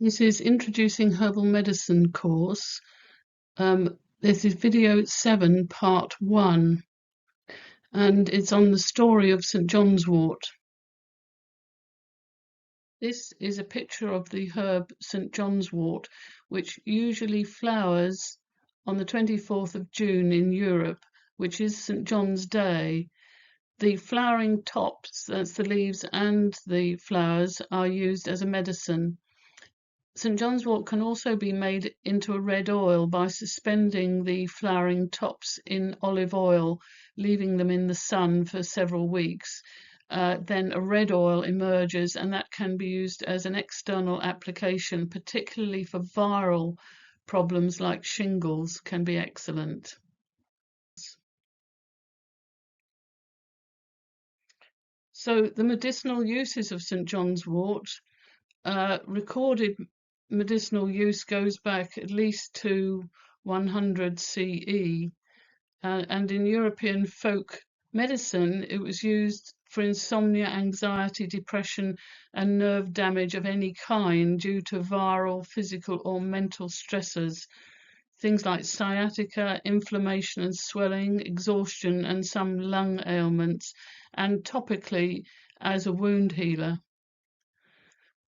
This is Introducing Herbal Medicine course. This is video 7, part 1, and it's on the story of St. John's wort. This is a picture of the herb St. John's wort, which usually flowers on the 24th of June in Europe, which is St. John's Day. The flowering tops, that's the leaves and the flowers, are used as a medicine. St. John's wort can also be made into a red oil by suspending the flowering tops in olive oil, leaving them in the sun for several weeks. Then a red oil emerges, and that can be used as an external application, particularly for viral problems like shingles, can be excellent. So the medicinal uses of St. John's wort, recorded medicinal use goes back at least to 100 CE, and in European folk medicine it was used for insomnia, anxiety, depression and nerve damage of any kind due to viral, physical or mental stressors, things like sciatica, inflammation and swelling, exhaustion and some lung ailments, and topically as a wound healer.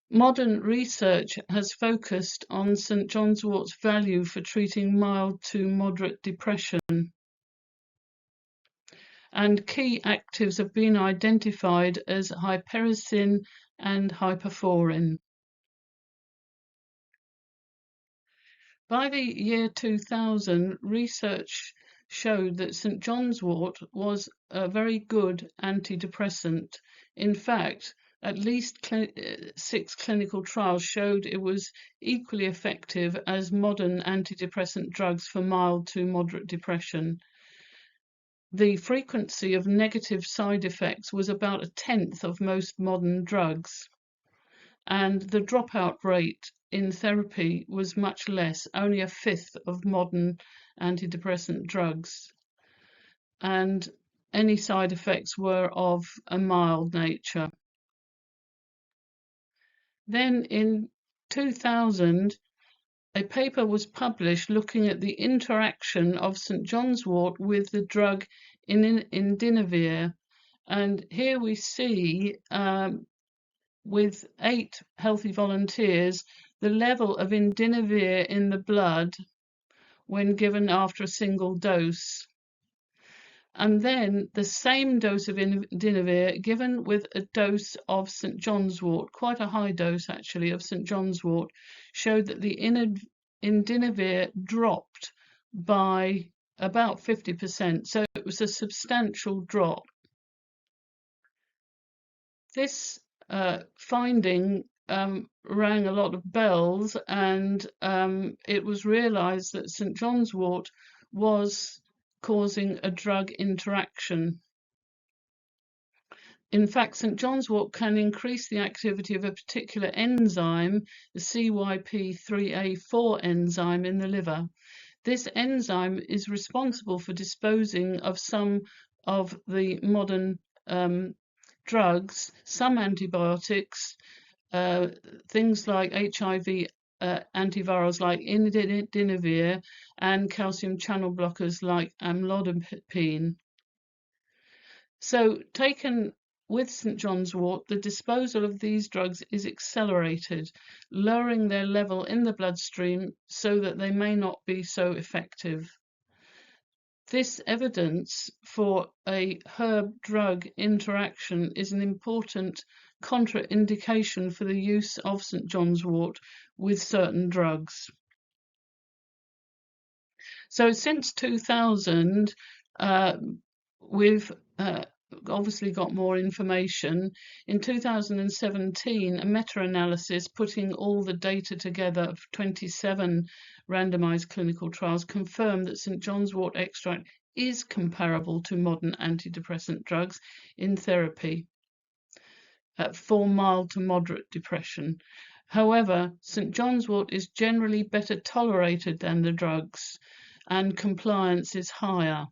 Modern research has focused on St. John's wort's value for treating mild to moderate depression, and key actives have been identified as hypericin and hyperforin. By the year 2000, research showed that St. John's wort was a very good antidepressant. In fact, at least 6 clinical trials showed it was equally effective as modern antidepressant drugs for mild to moderate depression. The frequency of negative side effects was about 1/10 of most modern drugs, and the dropout rate in therapy was much less, only 1/5 of modern antidepressant drugs, and any side effects were of a mild nature. Then in 2000, a paper was published looking at the interaction of St. John's wort with the drug Indivanir, and here we see with 8 healthy volunteers the level of Indivanir in the blood when given after a single dose, and then the same dose of Indivanir given with a dose of St. John's wort, quite a high dose actually of St. John's wort, showed that the Indivanir dropped by about 50%, so it was a substantial drop. This finding rang a lot of bells, and it was realized that St. John's wort was causing a drug interaction. In fact, St. John's wort can increase the activity of a particular enzyme, the CYP3A4 enzyme in the liver. This enzyme is responsible for disposing of some of the modern drugs, some antibiotics, things like HIV antivirals like Indivanir, and calcium channel blockers like amlodipine. So taken with St. John's wort, the disposal of these drugs is accelerated, lowering their level in the bloodstream so that they may not be so effective. This evidence for a herb-drug interaction is an important contraindication for the use of St. John's wort with certain drugs. So since 2000, we've obviously got more information. In 2017, a meta-analysis putting all the data together of 27 randomized clinical trials confirmed that St. John's wort extract is comparable to modern antidepressant drugs in therapy for mild to moderate depression. However, St. John's wort is generally better tolerated than the drugs, and compliance is higher.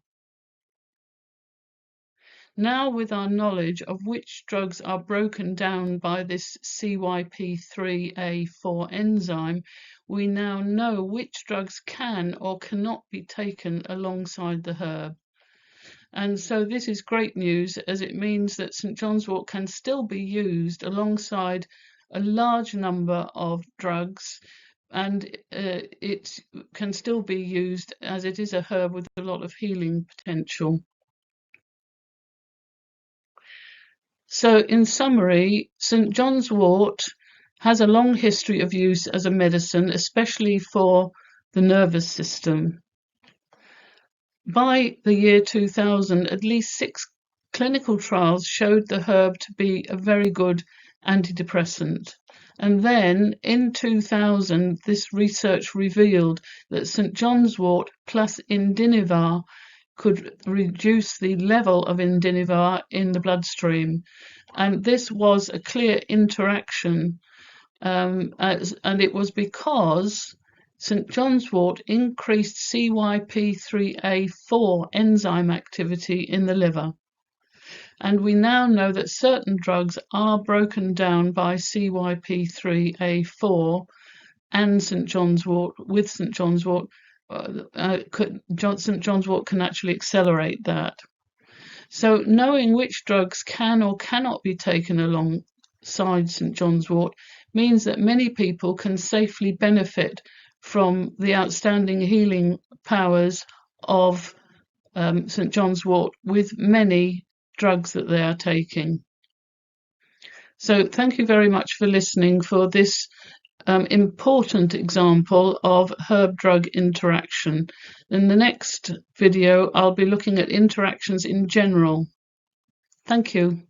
Now, with our knowledge of which drugs are broken down by this CYP3A4 enzyme, we now know which drugs can or cannot be taken alongside the herb. And so this is great news, as it means that St. John's wort can still be used alongside a large number of drugs, and it can still be used as it is a herb with a lot of healing potential. So, in summary, St. John's wort has a long history of use as a medicine, especially for the nervous system. By the year 2000, at least 6 clinical trials showed the herb to be a very good antidepressant. And then in 2000, this research revealed that St. John's wort plus Indivanir could reduce the level of Indivanir in the bloodstream. And this was a clear interaction, and it was because St. John's wort increased CYP3A4 enzyme activity in the liver. And we now know that certain drugs are broken down by CYP3A4 and St. John's wort, with St. John's wort. St. John's wort can actually accelerate that. So knowing which drugs can or cannot be taken alongside St. John's wort means that many people can safely benefit from the outstanding healing powers of St. John's wort with many drugs that they are taking. So thank you very much for listening for this important example of herb-drug interaction. In the next video, I'll be looking at interactions in general. Thank you.